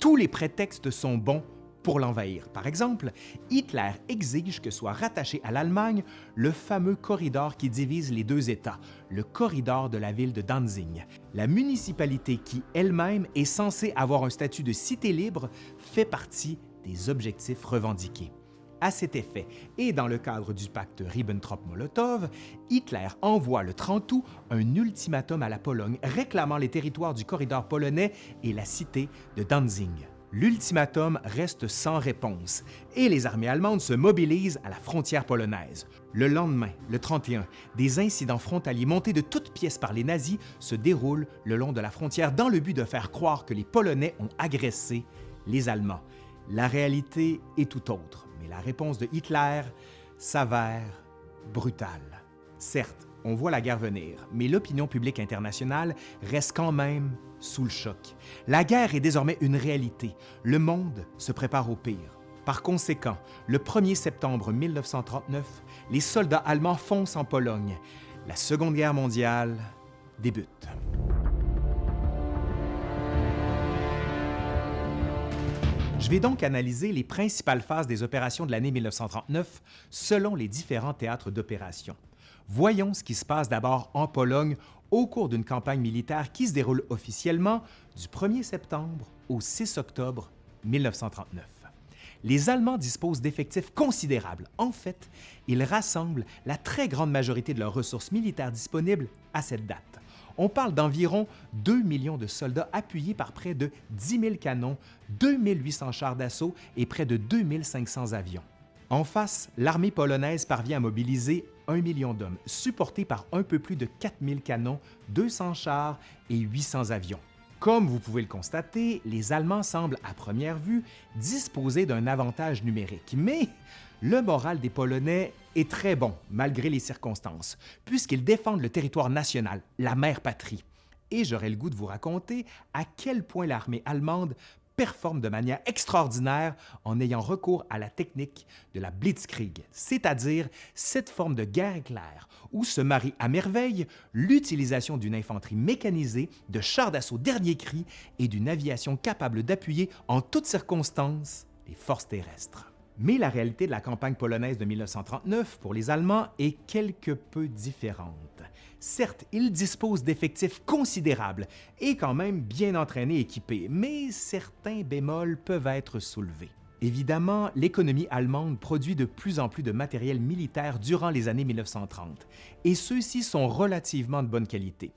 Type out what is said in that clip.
tous les prétextes sont bons pour l'envahir. Par exemple, Hitler exige que soit rattaché à l'Allemagne le fameux corridor qui divise les deux États, le corridor de la ville de Danzig. La municipalité qui, elle-même, est censée avoir un statut de cité libre, fait partie des objectifs revendiqués. À cet effet, et dans le cadre du pacte Ribbentrop-Molotov, Hitler envoie le 30 août un ultimatum à la Pologne réclamant les territoires du corridor polonais et la cité de Danzig. L'ultimatum reste sans réponse et les armées allemandes se mobilisent à la frontière polonaise. Le lendemain, le 31, des incidents frontaliers montés de toutes pièces par les nazis se déroulent le long de la frontière dans le but de faire croire que les Polonais ont agressé les Allemands. La réalité est tout autre, mais la réponse de Hitler s'avère brutale. Certes, on voit la guerre venir, mais l'opinion publique internationale reste quand même sous le choc. La guerre est désormais une réalité. Le monde se prépare au pire. Par conséquent, le 1er septembre 1939, les soldats allemands foncent en Pologne. La Seconde Guerre mondiale débute. Je vais donc analyser les principales phases des opérations de l'année 1939 selon les différents théâtres d'opération. Voyons ce qui se passe d'abord en Pologne au cours d'une campagne militaire qui se déroule officiellement du 1er septembre au 6 octobre 1939. Les Allemands disposent d'effectifs considérables. En fait, ils rassemblent la très grande majorité de leurs ressources militaires disponibles à cette date. On parle d'environ 2 millions de soldats appuyés par près de 10 000 canons, 2 800 chars d'assaut et près de 2 500 avions. En face, l'armée polonaise parvient à mobiliser 1 million d'hommes, supportés par un peu plus de 4 000 canons, 200 chars et 800 avions. Comme vous pouvez le constater, les Allemands semblent à première vue disposer d'un avantage numérique, mais le moral des Polonais est très bon malgré les circonstances, puisqu'ils défendent le territoire national, la mère patrie. Et j'aurais le goût de vous raconter à quel point l'armée allemande performe de manière extraordinaire en ayant recours à la technique de la Blitzkrieg, c'est-à-dire cette forme de guerre éclair où se marie à merveille l'utilisation d'une infanterie mécanisée, de chars d'assaut dernier cri et d'une aviation capable d'appuyer en toutes circonstances les forces terrestres. Mais la réalité de la campagne polonaise de 1939 pour les Allemands est quelque peu différente. Certes, ils disposent d'effectifs considérables et quand même bien entraînés et équipés, mais certains bémols peuvent être soulevés. Évidemment, l'économie allemande produit de plus en plus de matériel militaire durant les années 1930, et ceux-ci sont relativement de bonne qualité.